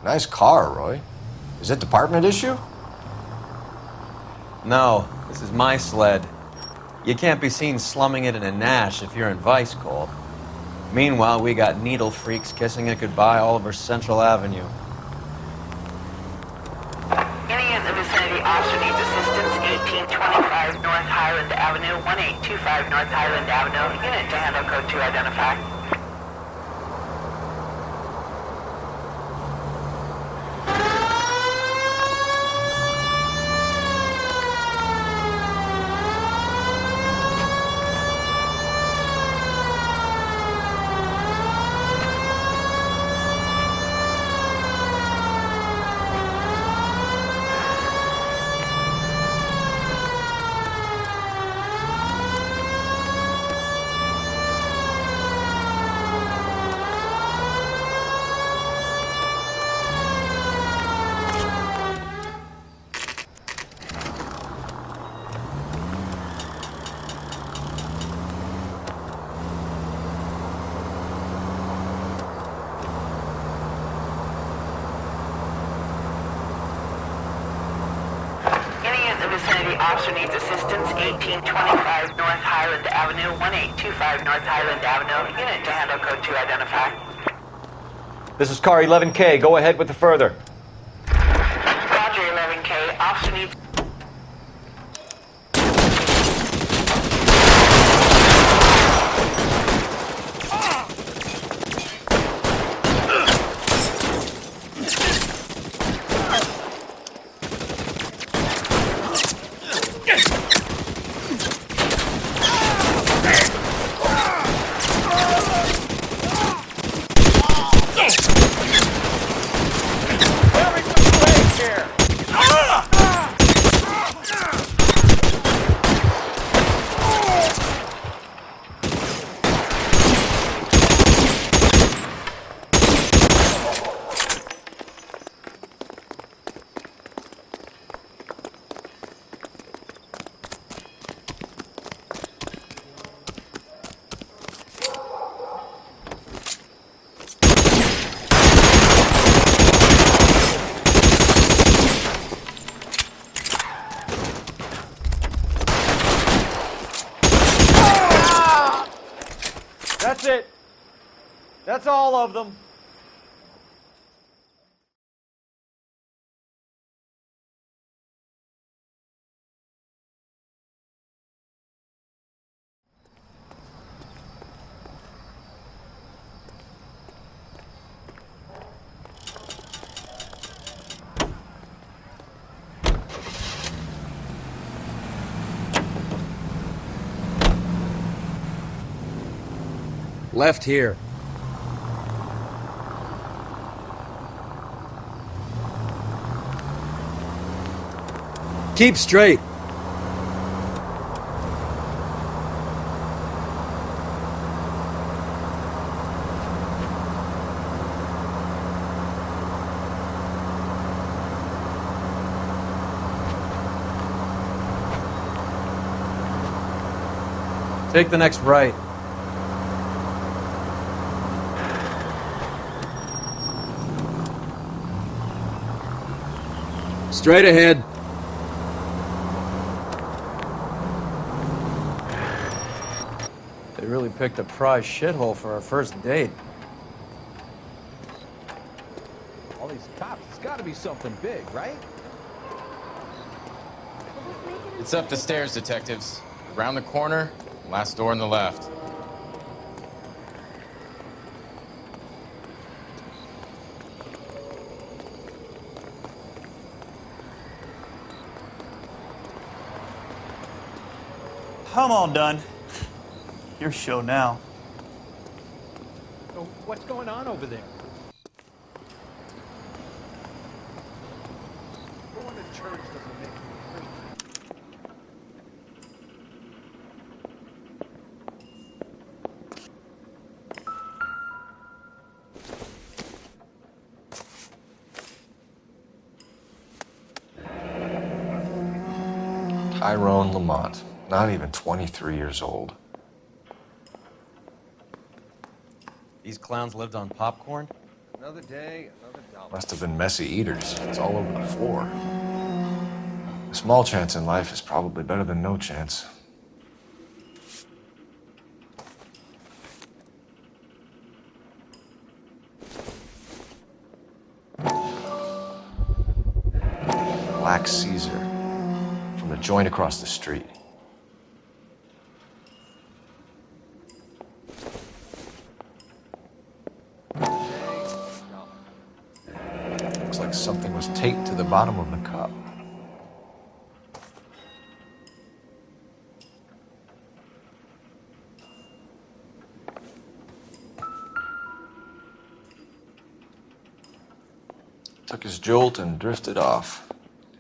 Nice car, Roy. Is it department issue? No, this is my sled. You can't be seen slumming it in a Nash if you're in vice, Cole. Meanwhile, we got needle freaks kissing it goodbye all over Central Avenue. Any in the vicinity officer needs assistance, 1825 North Highland Avenue, 1825 North Highland Avenue. Unit to handle code 2 identify. Officer needs assistance, 1825 North Highland Avenue, 1825 North Highland Avenue. Unit to handle code 2 identify. This is car 11K. Go ahead with the further. Roger, 11K. Officer needs... That's it. That's all of them. Left here. Keep straight. Take the next right. Straight ahead. They really picked a prize shithole for our first date. All these cops, it's gotta be something big, right? It's up the stairs, detectives. Around the corner, last door on the left. I'm all done. Your show now. So what's going on over there? Going to church doesn't make me Tyrone Lamont, not even 23 years old. These clowns lived on popcorn? Another day, another dollar. Must have been messy eaters. It's all over the floor. A small chance in life is probably better than no chance. Black Caesar from the joint across the street. Looks like something was taped to the bottom of the cup. Took his jolt and drifted off.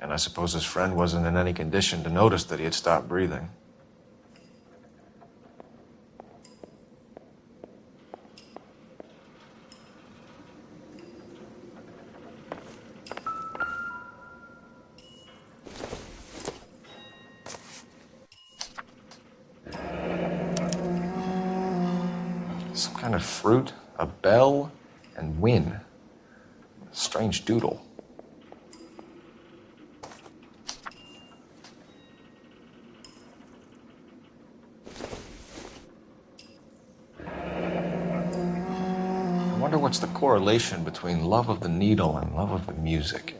And I suppose his friend wasn't in any condition to notice that he had stopped breathing. Some kind of fruit, a bell, and win. Strange doodle. I wonder what's the correlation between love of the needle and love of the music.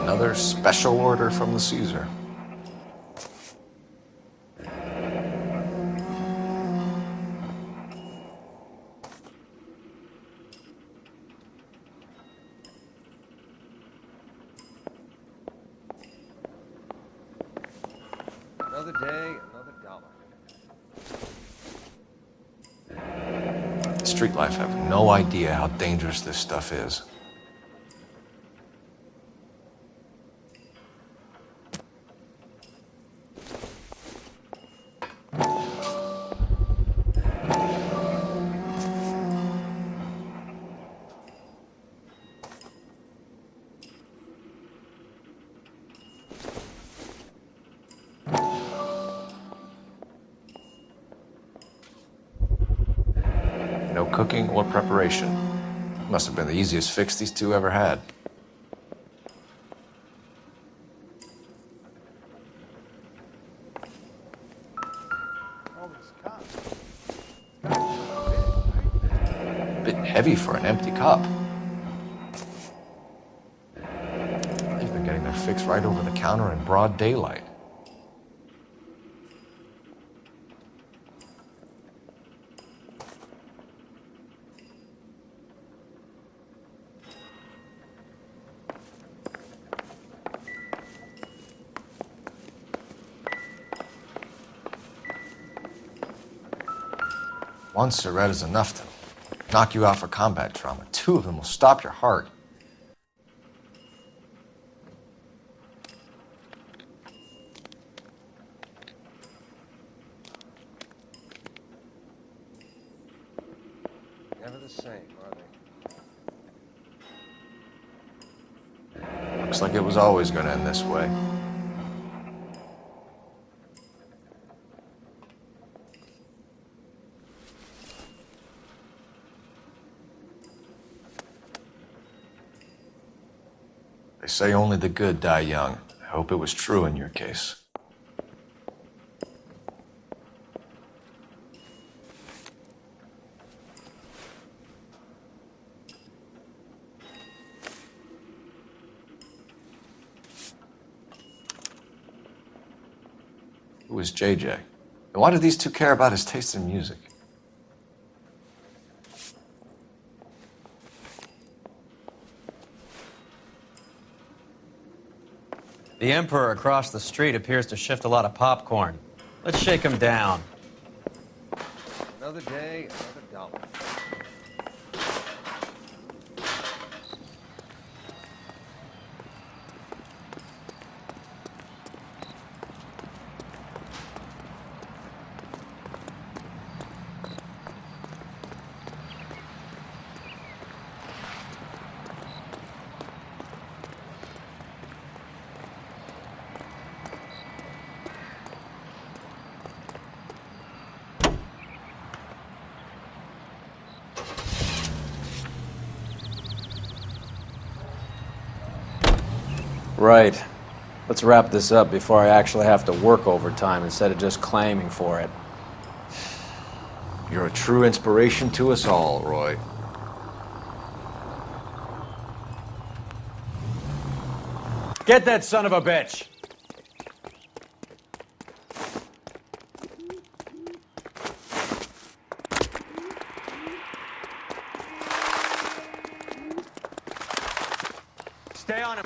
Another special order from the Caesar. Another day, another dollar. Street life have no idea how dangerous this stuff is. No cooking or preparation. Must have been the easiest fix these two ever had. All these cops. Bit heavy for an empty cup. They've been getting their fix right over the counter in broad daylight. One cigarette is enough to knock you out for combat trauma. Two of them will stop your heart. Never the same, are they? Looks like it was always going to end this way. They say only the good die young. I hope it was true in your case. Who was JJ? And why do these two care about his taste in music? The Emperor across the street appears to shift a lot of popcorn. Let's shake him down. Another day, another dollar. Right. Let's wrap this up before I actually have to work overtime instead of just claiming for it. You're a true inspiration to us all, Roy. Get that son of a bitch! Stay on him.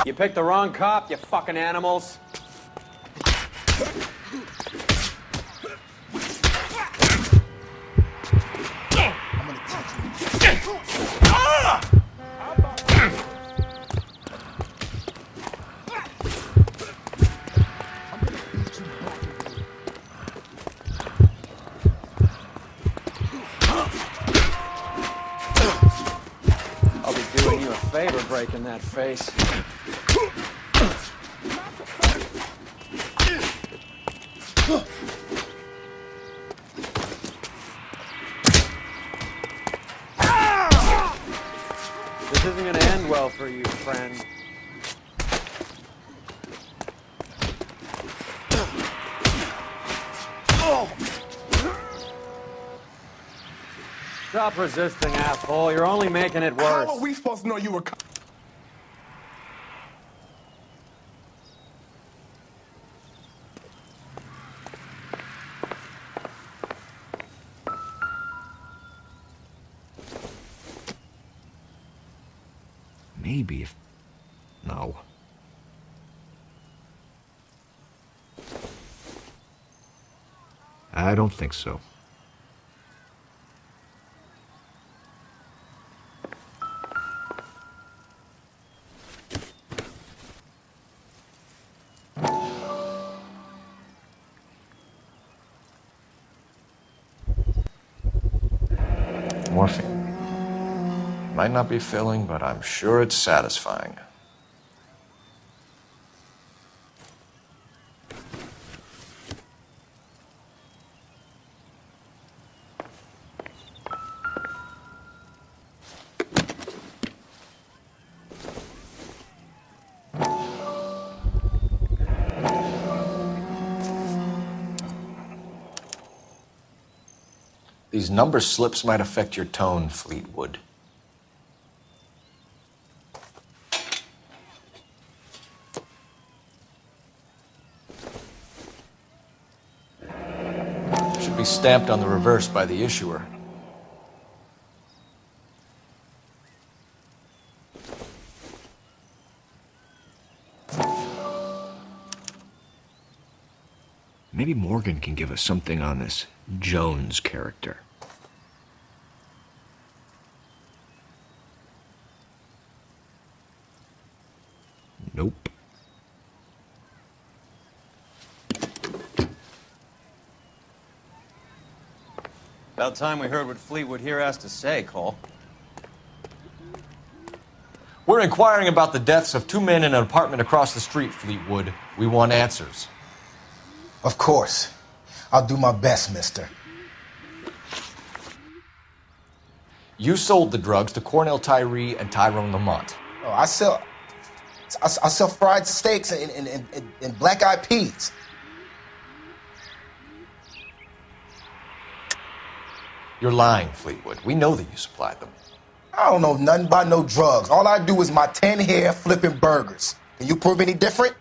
You picked the wrong cop, you fucking animals. I'll be doing you a favor breaking that face. This isn't gonna end well for you, friend. Stop resisting, asshole. You're only making it worse. How are we supposed to know you were... Maybe if... No. I don't think so. Morphine. Might not be filling, but I'm sure it's satisfying. These number slips might affect your tone, Fleetwood. Should be stamped on the reverse by the issuer. Maybe Morgan can give us something on this Jones character. Nope. About time we heard what Fleetwood here has to say, Cole. We're inquiring about the deaths of two men in an apartment across the street, Fleetwood. We want answers. Of course. I'll do my best, mister. You sold the drugs to Cornell Tyree and Tyrone Lamont. Oh, I sell fried steaks and black-eyed peas. You're lying, Fleetwood. We know that you supplied them. I don't know nothing about no drugs. All I do is my 10 hair flipping burgers. Can you prove any different?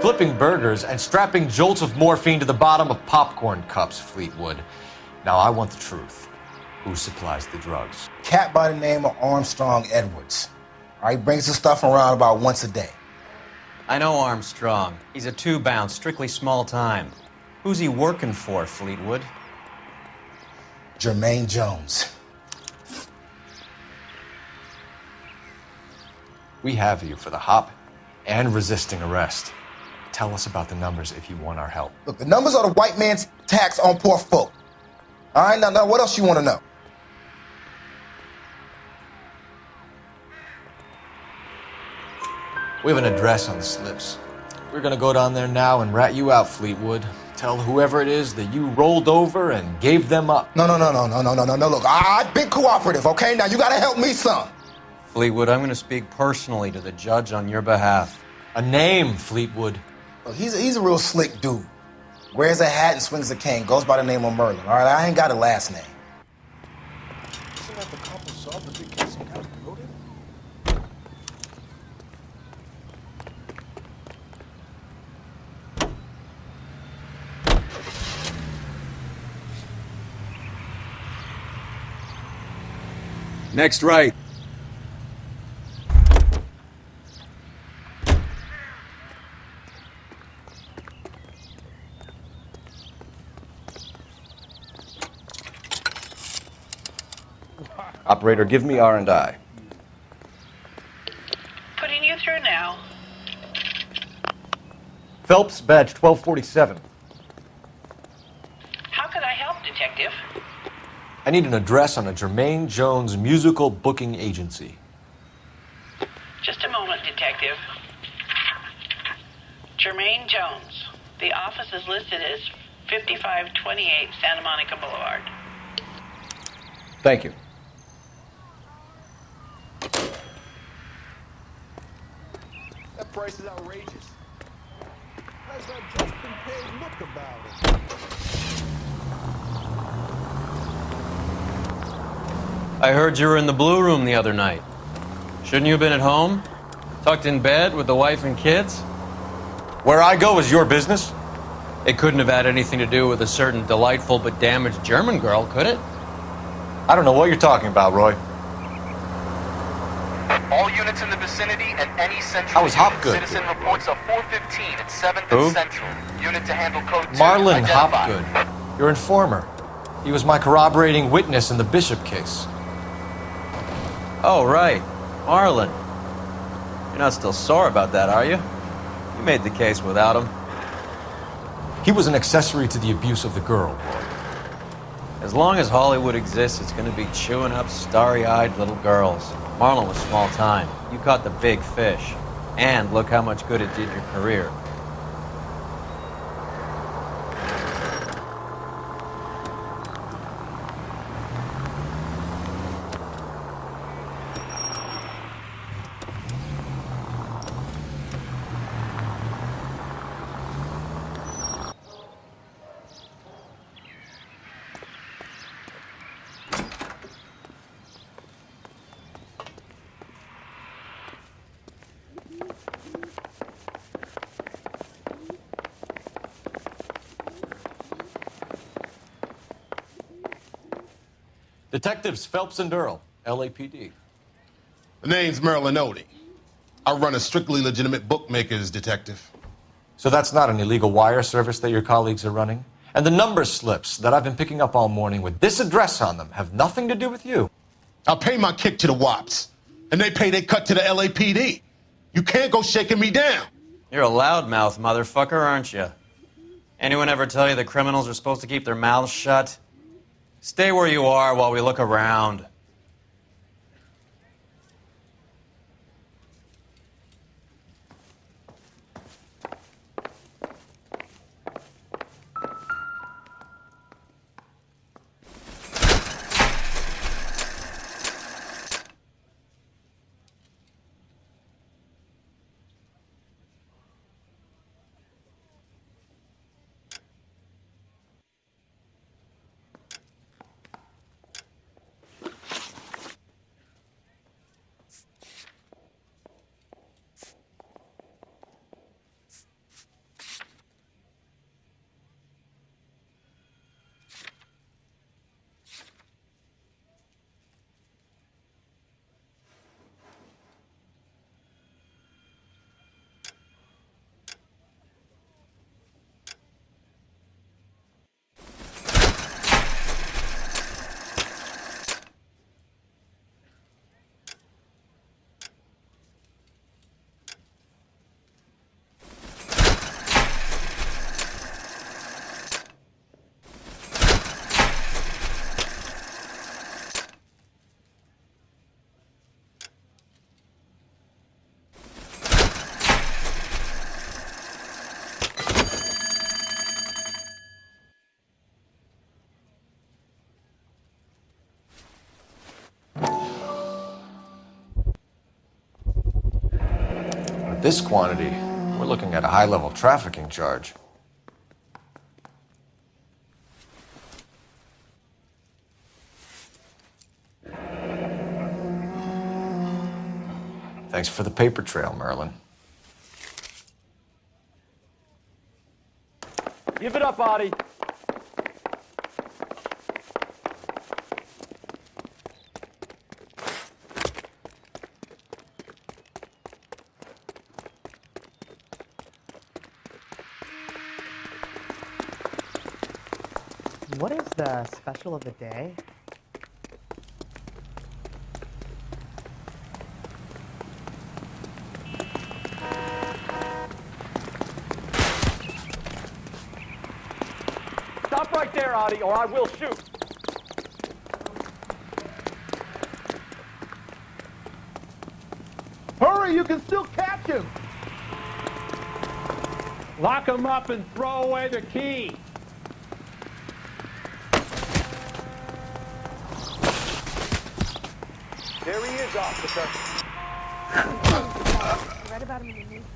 Flipping burgers and strapping jolts of morphine to the bottom of popcorn cups, Fleetwood. Now I want the truth. Who supplies the drugs? Cat by the name of Armstrong Edwards. All right, brings the stuff around about once a day. I know Armstrong. He's a two-bound, strictly small time. Who's he working for, Fleetwood? Jermaine Jones. We have you for the hop and resisting arrest. Tell us about the numbers if you want our help. Look, the numbers are the white man's tax on poor folk. All right, now what else you want to know? We have an address on the slips. We're gonna go down there now and rat you out, Fleetwood. Tell whoever it is that you rolled over and gave them up. No. Look, I've been cooperative, okay? Now you gotta help me some. Fleetwood, I'm going to speak personally to the judge on your behalf. A name, Fleetwood. Look, he's a real slick dude. Wears a hat and swings a cane. Goes by the name of Merlin. All right, I ain't got a last name. Next right. Operator, give me R&I. Putting you through now. Phelps, badge 1247. How could I help, Detective? I need an address on a Jermaine Jones musical booking agency. Just a moment, Detective. Jermaine Jones. The office is listed as 5528 Santa Monica Boulevard. Thank you. That price is outrageous. How's that just been paid look about it? I heard you were in the Blue Room the other night. Shouldn't you have been at home? Tucked in bed with the wife and kids? Where I go is your business? It couldn't have had anything to do with a certain delightful but damaged German girl, could it? I don't know what you're talking about, Roy. All units in the vicinity and any central How was Hopgood? citizen reports of 415 at 7th Who? and Central. Unit to handle code 2. Marlon identified. Hopgood, your informer. He was my corroborating witness in the Bishop case. Oh, right. Marlon. You're not still sore about that, are you? You made the case without him. He was an accessory to the abuse of the girl. As long as Hollywood exists, it's going to be chewing up starry-eyed little girls. Marlon was small time. You caught the big fish. And look how much good it did your career. Detectives Phelps and Earl, LAPD. The name's Merlin Odie. I run a strictly legitimate bookmaker's detective. So that's not an illegal wire service that your colleagues are running? And the number slips that I've been picking up all morning with this address on them have nothing to do with you? I pay my kick to the WAPs, and they pay their cut to the LAPD. You can't go shaking me down. You're a loudmouth motherfucker, aren't you? Anyone ever tell you that criminals are supposed to keep their mouths shut? Stay where you are while we look around. this quantity, we're looking at a high-level trafficking charge. Thanks for the paper trail, Merlin. Give it up, Audie. What is the special of the day? Stop right there, Audie, or I will shoot. Hurry, you can still catch him! Lock him up and throw away the key. There he is, officer. I read about him in the newspaper.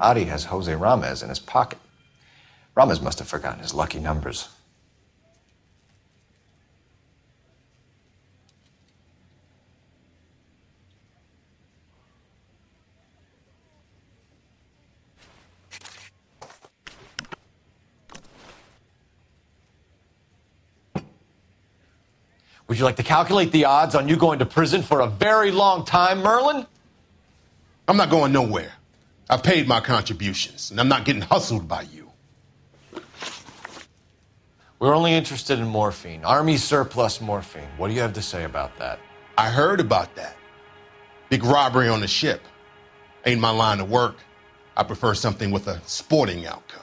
Adi has Jose Ramez in his pocket. Ramez must have forgotten his lucky numbers. Would you like to calculate the odds on you going to prison for a very long time, Merlin? I'm not going nowhere. I've paid my contributions, and I'm not getting hustled by you. We're only interested in morphine. Army surplus morphine. What do you have to say about that? I heard about that. Big robbery on the ship. Ain't my line of work. I prefer something with a sporting outcome.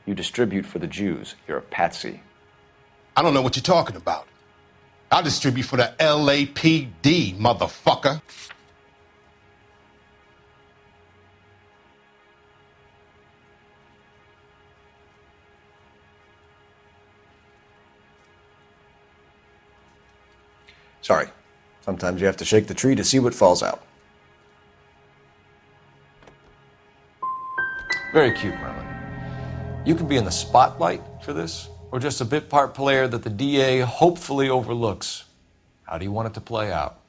You distribute for the Jews. You're a patsy. I don't know what you're talking about. I distribute for the LAPD, motherfucker. Sorry. Sometimes you have to shake the tree to see what falls out. Very cute, Merlin. You could be in the spotlight for this, or just a bit part player that the DA hopefully overlooks. How do you want it to play out?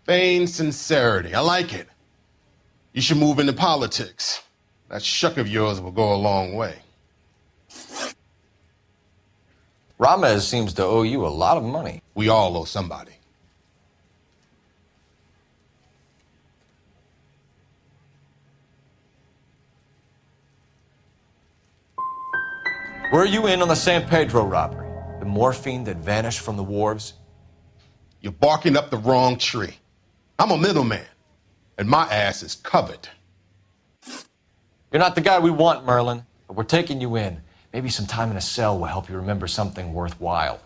Feigned sincerity. I like it. You should move into politics. That shuck of yours will go a long way. Ramez seems to owe you a lot of money. We all owe somebody. Were you in on the San Pedro robbery? The morphine that vanished from the wharves? You're barking up the wrong tree. I'm a middleman, and my ass is covered. You're not the guy we want, Merlin, but we're taking you in. Maybe some time in a cell will help you remember something worthwhile.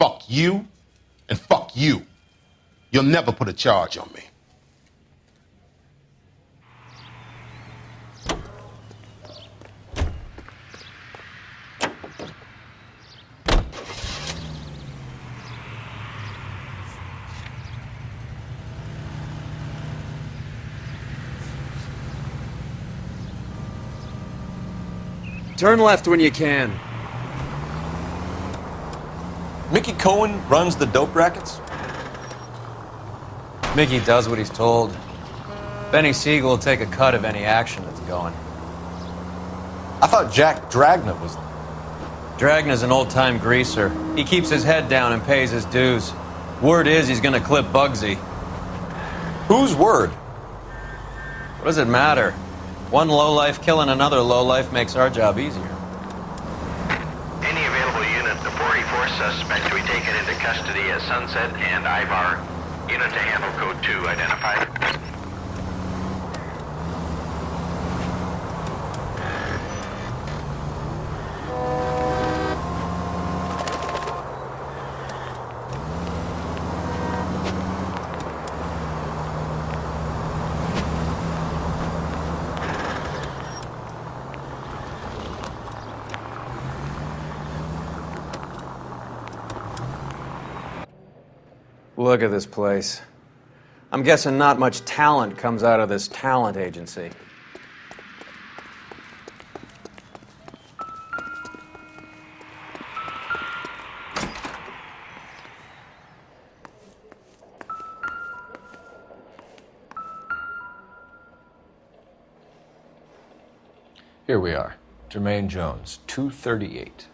Fuck you, and fuck you. You'll never put a charge on me. Turn left when you can. Mickey Cohen runs the dope rackets? Mickey does what he's told. Benny Siegel will take a cut of any action that's going. I thought Jack Dragna was... Dragna's an old-time greaser. He keeps his head down and pays his dues. Word is he's gonna clip Bugsy. Whose word? What does it matter? One lowlife killing another lowlife makes our job easier. suspect to be taken into custody at Sunset and Ivar. Unit to handle code 2 identified. Look at this place. I'm guessing not much talent comes out of this talent agency. Here we are. Jermaine Jones, 238.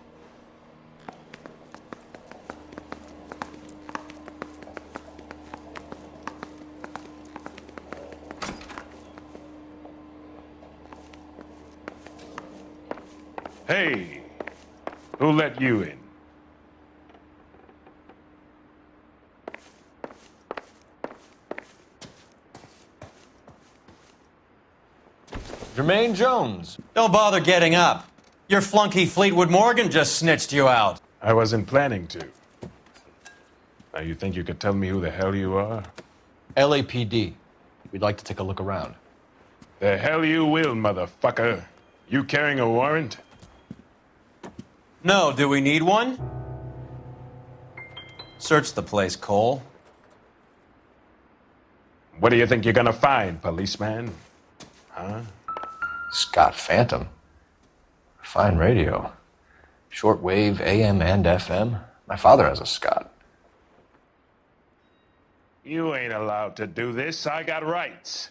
Hey, who let you in? Jermaine Jones. Don't bother getting up. Your flunky Fleetwood Morgan just snitched you out. I wasn't planning to. Now you think you could tell me who the hell you are? LAPD. We'd like to take a look around. The hell you will, motherfucker. You carrying a warrant? No, do we need one? Search the place, Cole. What do you think you're gonna find, policeman? Huh? Scott Phantom. Fine radio. Shortwave, AM and FM. My father has a Scott. You ain't allowed to do this. I got rights.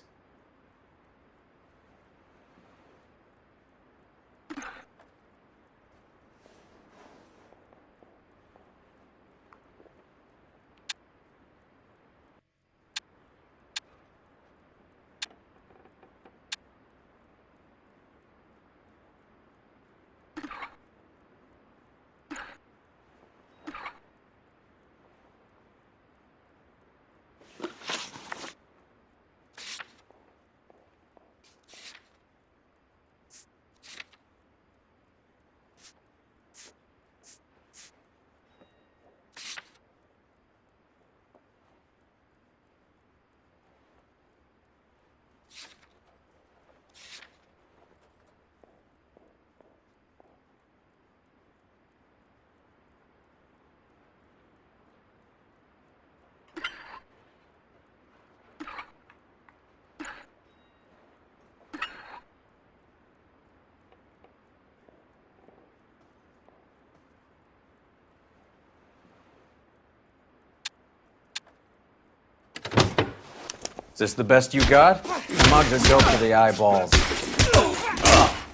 Is this the best you got? These mugs are dope to the eyeballs.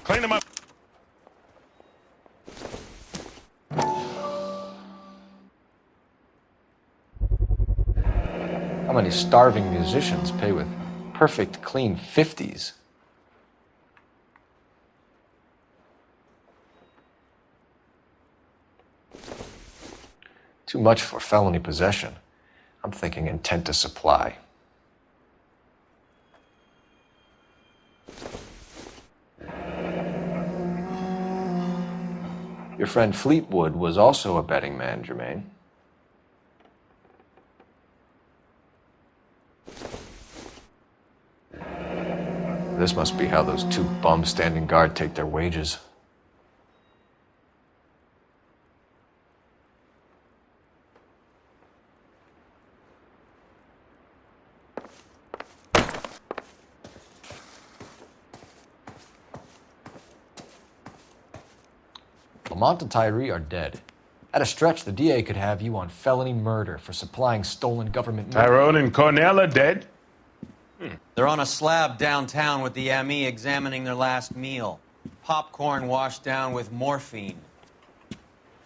Clean them up. How many starving musicians pay with perfect, clean 50s? Too much for felony possession. I'm thinking intent to supply. Your friend Fleetwood was also a betting man, Jermaine. This must be how those two bums standing guard take their wages. Lamont and Tyree are dead. At a stretch, the DA could have you on felony murder for supplying stolen government money. Tyrone and Cornell are dead? They're on a slab downtown with the ME examining their last meal. Popcorn washed down with morphine.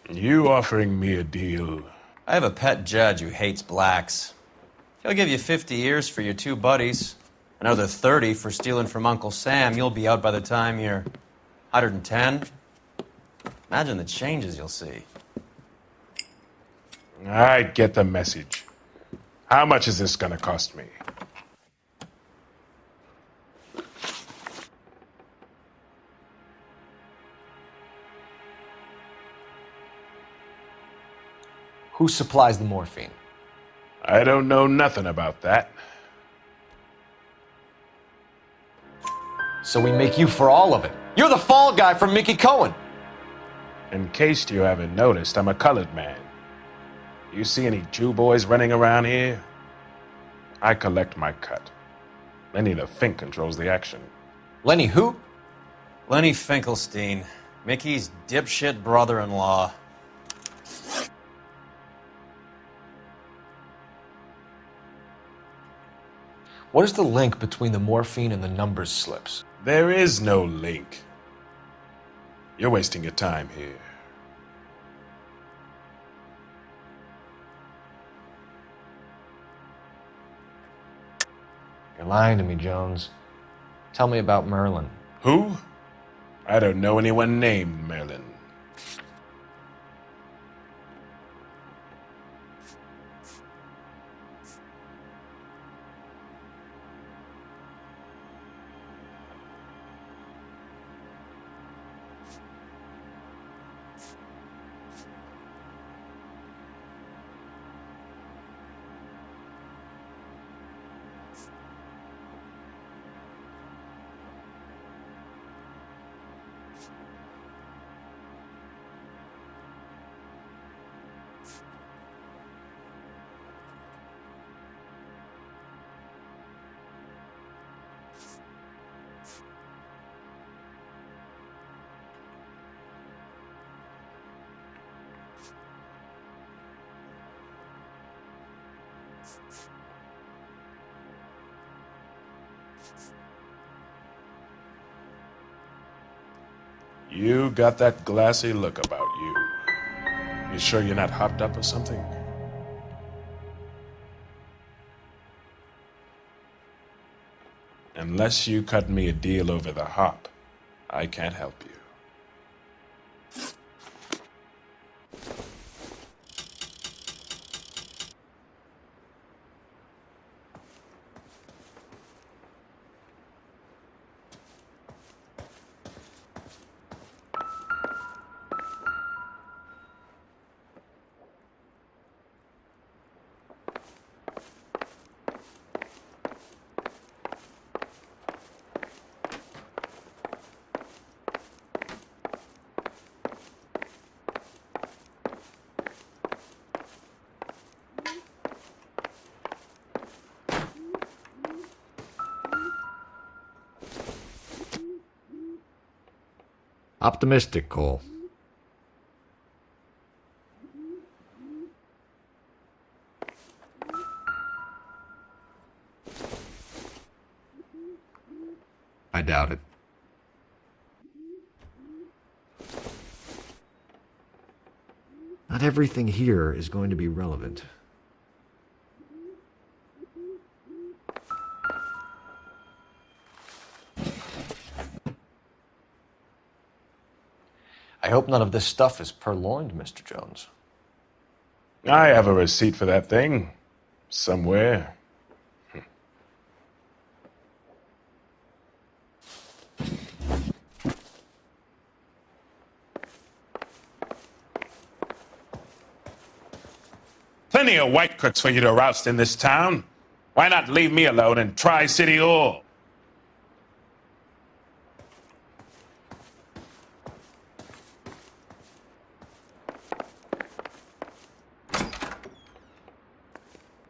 You offering me a deal? I have a pet judge who hates blacks. He'll give you 50 years for your two buddies. Another 30 for stealing from Uncle Sam. You'll be out by the time you're 110. Imagine the changes you'll see. I get the message. How much is this gonna cost me? Who supplies the morphine? I don't know nothing about that. So we make you for all of it. You're the fall guy from Mickey Cohen. In case you haven't noticed, I'm a colored man. You see any Jew boys running around here? I collect my cut. Lenny the Fink controls the action. Lenny who? Lenny Finkelstein, Mickey's dipshit brother-in-law. What is the link between the morphine and the numbers slips? There is no link. You're wasting your time here. You're lying to me, Jones. Tell me about Merlin. Who? I don't know anyone named Merlin. You got that glassy look about you. You sure you're not hopped up or something? Unless you cut me a deal over the hop, I can't help you. Optimistic, Cole. I doubt it. Not everything here is going to be relevant. I hope none of this stuff is purloined, Mr. Jones. I have a receipt for that thing. Somewhere. Plenty of white cooks for you to roust in this town. Why not leave me alone and try City Hall?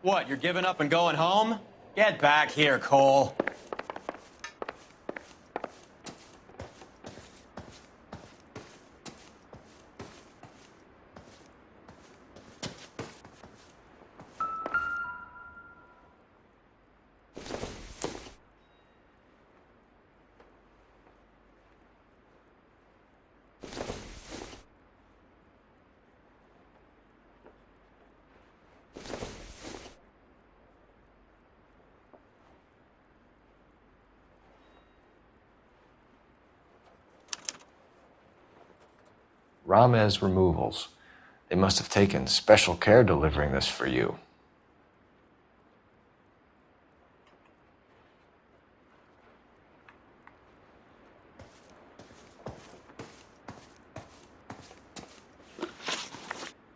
What, you're giving up and going home? Get back here, Cole. Ramez Removals. They must have taken special care delivering this for you.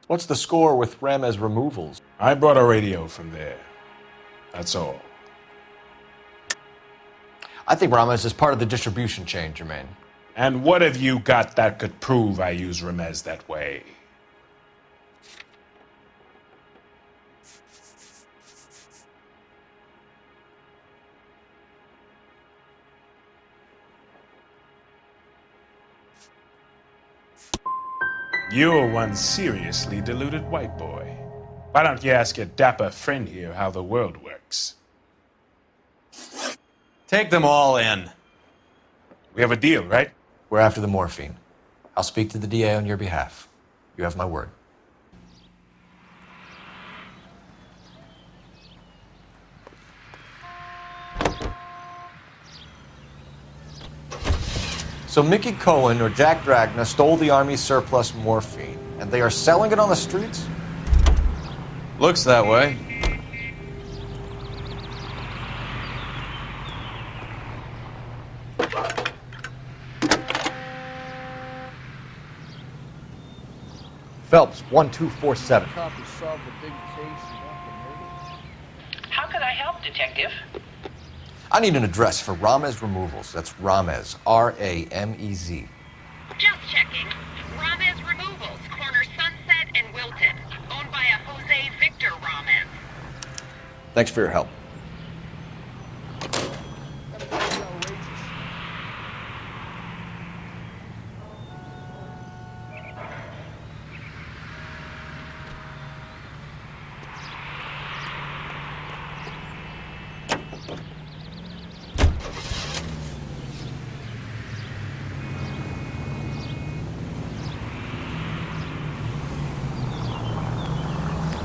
What's the score with Ramez removals? I brought a radio from there. That's all. I think Ramez is part of the distribution chain, Jermaine. And what have you got that could prove I use Ramez that way? You're one seriously deluded white boy. Why don't you ask your dapper friend here how the world works? Take them all in. We have a deal, right? We're after the morphine. I'll speak to the DA on your behalf. You have my word. So Mickey Cohen or Jack Dragna stole the Army's surplus morphine, and they are selling it on the streets? Looks that way. Phelps, 1247. Copy solved the big case about the murder. How could I help, Detective? I need an address for Ramez Removals. That's Ramez, R-A-M-E-Z. Just checking. Ramez Removals, corner Sunset and Wilton. Owned by a Jose Victor Ramez. Thanks for your help. That place is outrageous.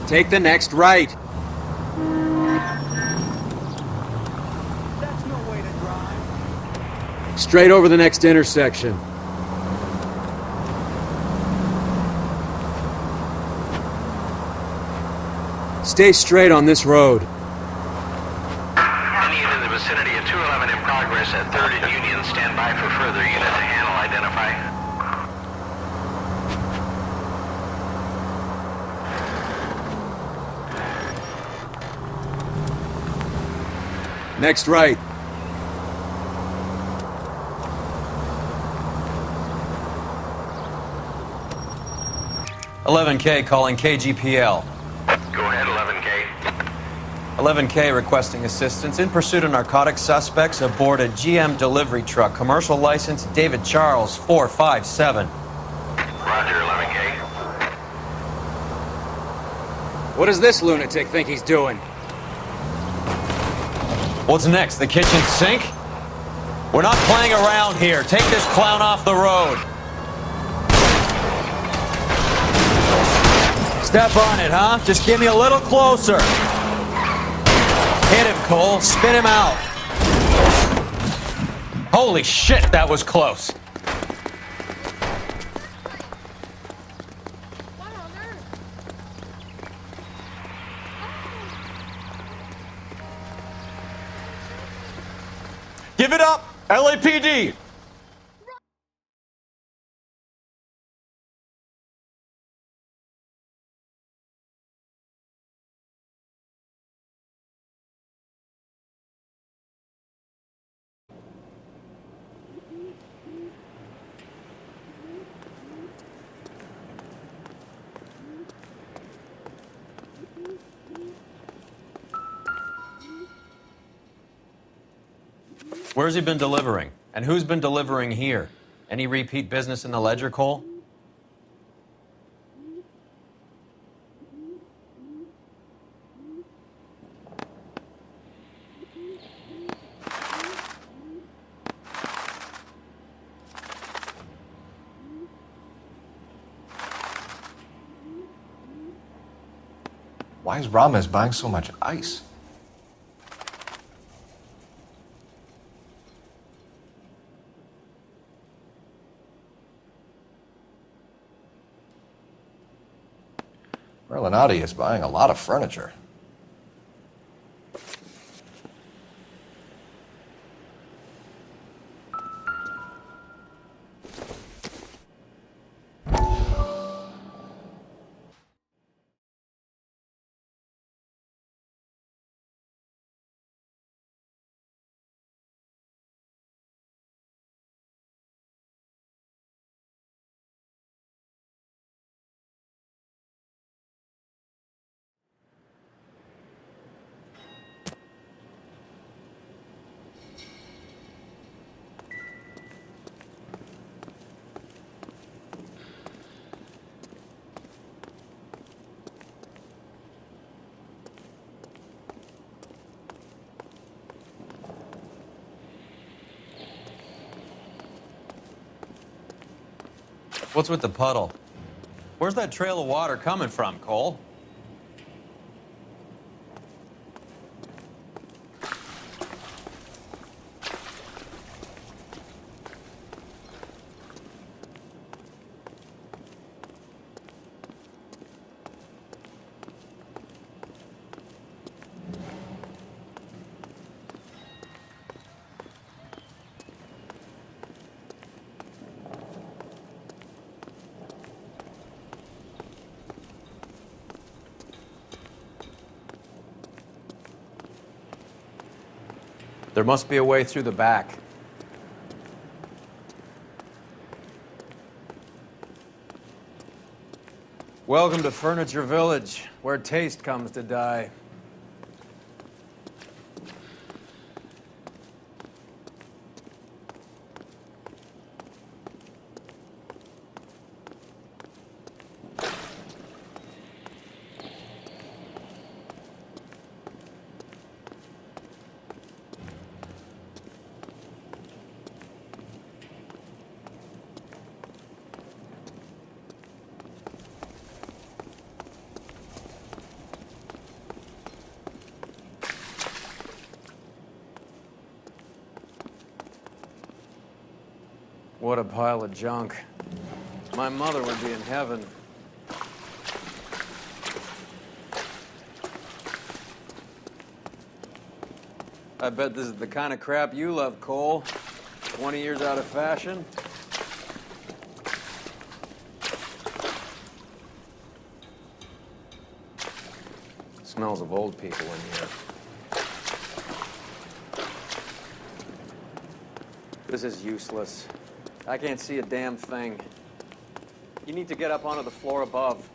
Take the next right. That's no way to drive. Straight over the next intersection. Stay straight on this road. Any unit in the vicinity of 211 in progress at 3rd and Union. Stand by for further unit to handle identify. Next right. "11K calling KGPL. Go ahead, 11K. 11K requesting assistance in pursuit of narcotic suspects aboard a GM delivery truck. Commercial license David Charles 457. Roger, 11K. What does this lunatic think he's doing? What's next? The kitchen sink? We're not playing around here. Take this clown off the road. Step on it, huh? Just get me a little closer. Hit him, Cole. Spin him out. Holy shit, that was close. Give it up, LAPD! Where's he been delivering? And who's been delivering here? Any repeat business in the ledger, Cole? Why is Ramez buying so much ice? Merlinotti is buying a lot of furniture. What's with the puddle? Where's that trail of water coming from, Cole? There must be a way through the back. Welcome to Furniture Village, where taste comes to die. What a pile of junk. My mother would be in heaven. I bet this is the kind of crap you love, Cole. 20 years out of fashion. Smells of old people in here. This is useless. I can't see a damn thing. You need to get up onto the floor above.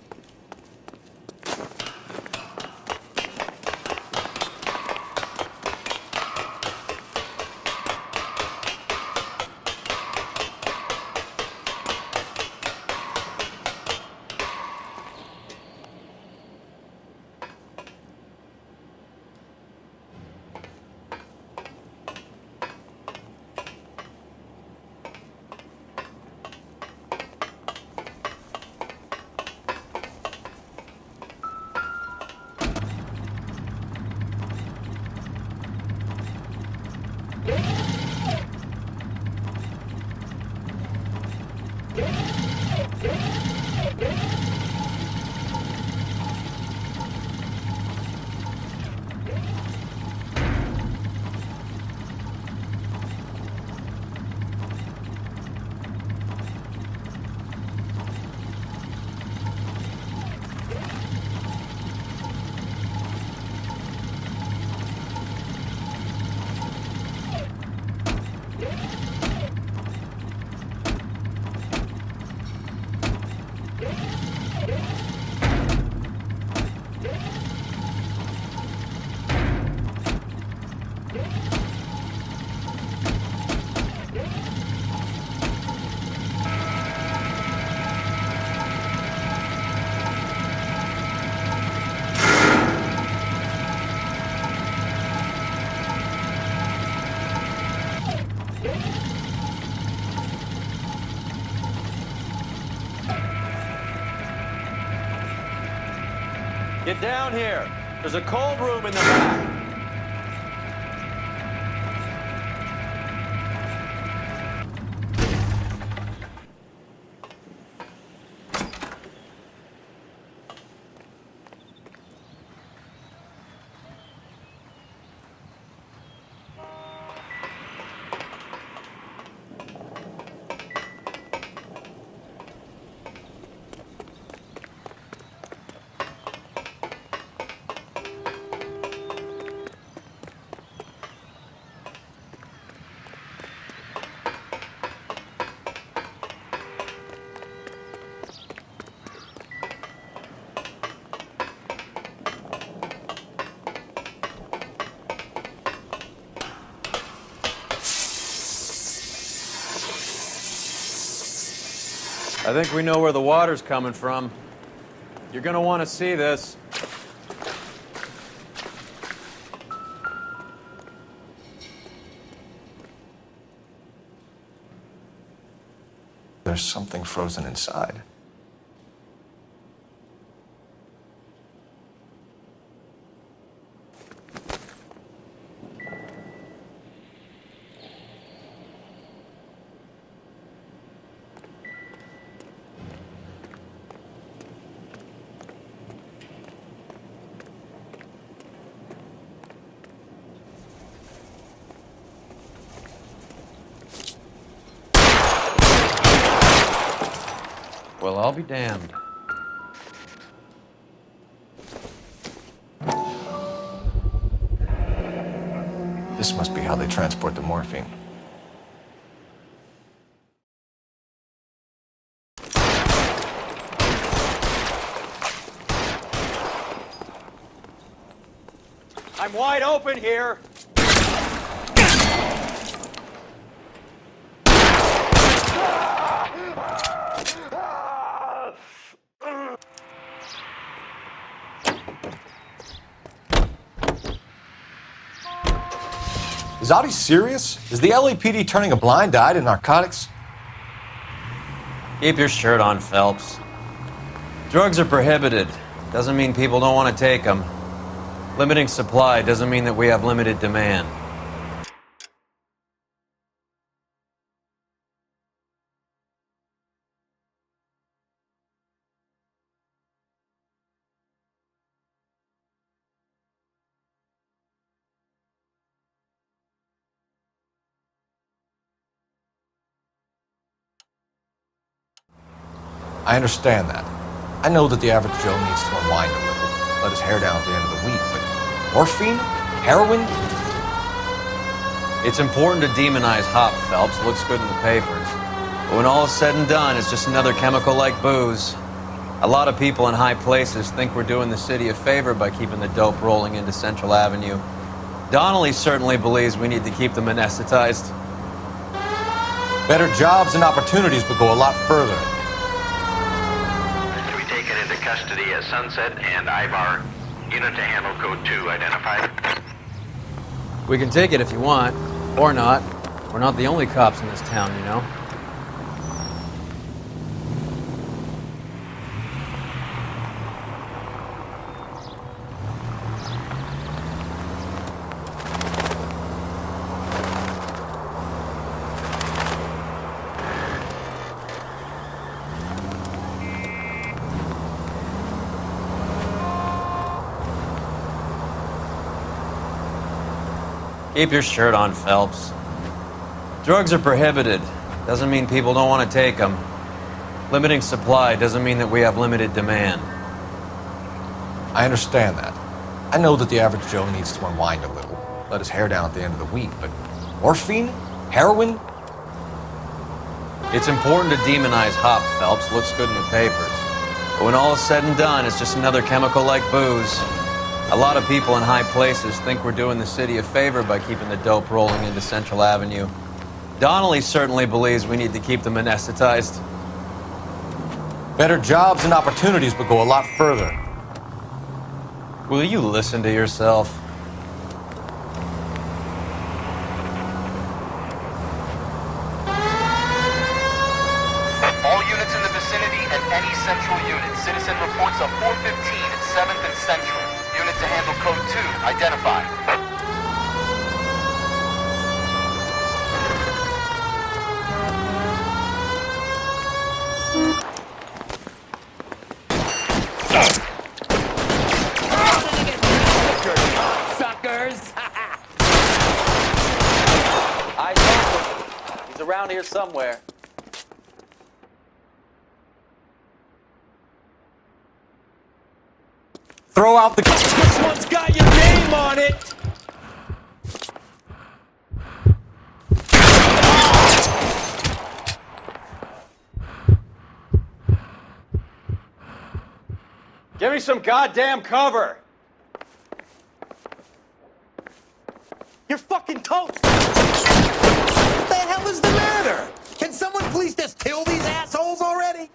Get down here. There's a cold room in the back. I think we know where the water's coming from. You're gonna want to see this. There's something frozen inside. Well, I'll be damned. This must be how they transport the morphine. I'm wide open here. Is Audie serious? Is the LAPD turning a blind eye to narcotics? Keep your shirt on, Phelps. Drugs are prohibited. Doesn't mean people don't want to take them. Limiting supply doesn't mean that we have limited demand. I understand that. I know that the average Joe needs to unwind a little, let his hair down at the end of the week, but morphine? Heroin? It's important to demonize hop, Phelps. Looks good in the papers. But when all is said and done, it's just another chemical like booze. A lot of people in high places think we're doing the city a favor by keeping the dope rolling into Central Avenue. Donnelly certainly believes we need to keep them anesthetized. Better jobs and opportunities would go a lot further. To be taken into custody at Sunset and Ivar. Unit to handle code 2 identified. We can take it if you want, or not. We're not the only cops in this town, you know. Keep your shirt on, Phelps. Drugs are prohibited. Doesn't mean people don't want to take them. Limiting supply doesn't mean that we have limited demand. I understand that. I know that the average Joe needs to unwind a little, let his hair down at the end of the week, but morphine? Heroin? It's important to demonize hop, Phelps. Looks good in the papers. But when all is said and done, it's just another chemical like booze. A lot of people in high places think we're doing the city a favor by keeping the dope rolling into Central Avenue. Donnelly certainly believes we need to keep them anesthetized. Better jobs and opportunities would go a lot further. Will you listen to yourself? All units in the vicinity and any central unit. Citizen reports of 415 at 7th and Central. Unit to handle code 2 identified. Suckers! I know him. He's around here somewhere. Throw out the... This one's got your name on it! Give me some goddamn cover! You're fucking toast! What the hell is the matter? Can Can someone please just kill these assholes already?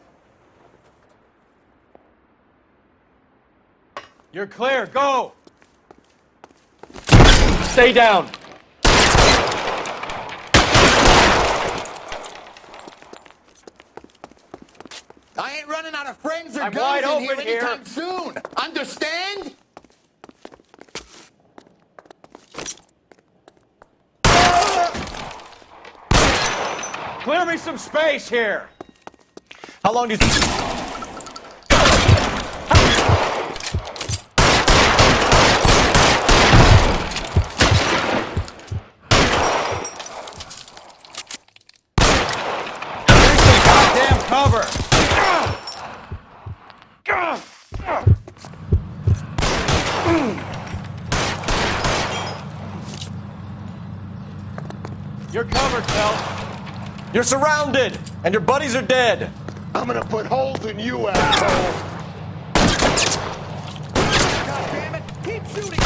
You're clear. Go! Stay down. I ain't running out of friends or I'm guns wide in here open here. anytime soon. Understand? Clear me some space here. How long do you think? Goddamn cover. You're covered, Phelps. You're surrounded, and your buddies are dead. I'm gonna put holes in you, asshole. God damn it! Keep shooting!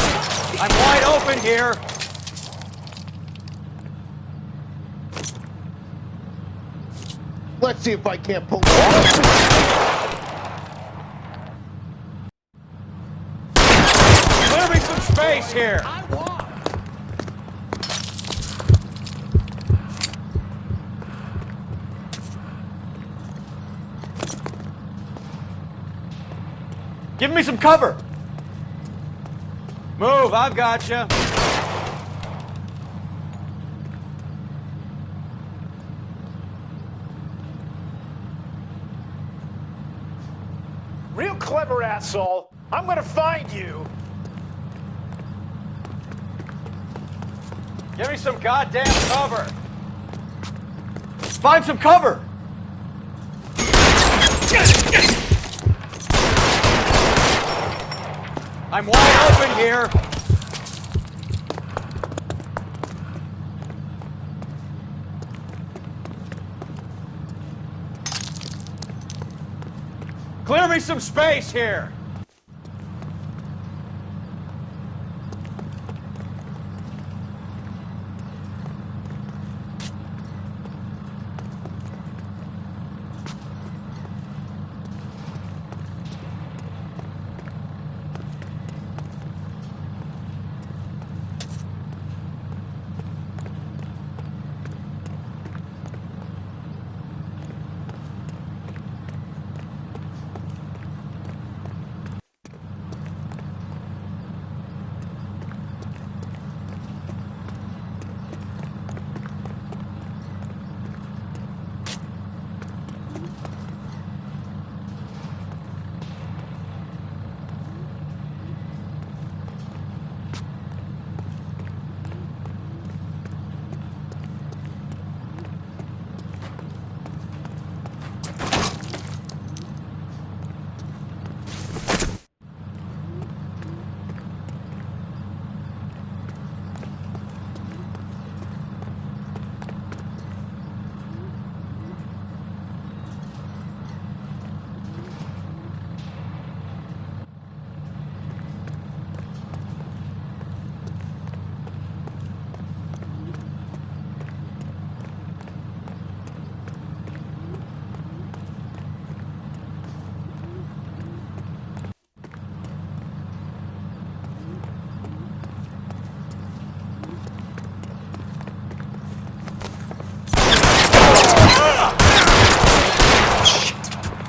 I'm wide open here. Let's see if I can't pull it off. Clear me some space here. Give me some cover. Move, I've got you. Real clever, asshole. I'm gonna find you. Give me some goddamn cover. Find some cover. I'm wide open here. Clear me some space here.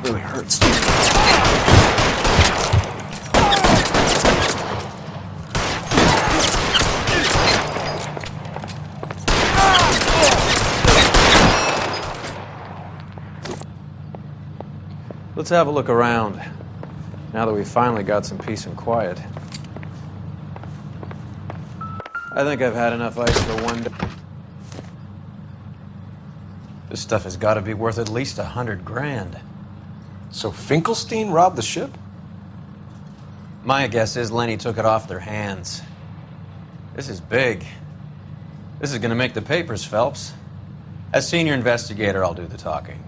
Really hurts. Let's have a look around, now that we finally got some peace and quiet. I think I've had enough ice for one day. This stuff has got to be worth at least 100 grand. So Finkelstein robbed the ship? My guess is Lenny took it off their hands. This is big. This is going to make the papers, Phelps. As senior investigator, I'll do the talking.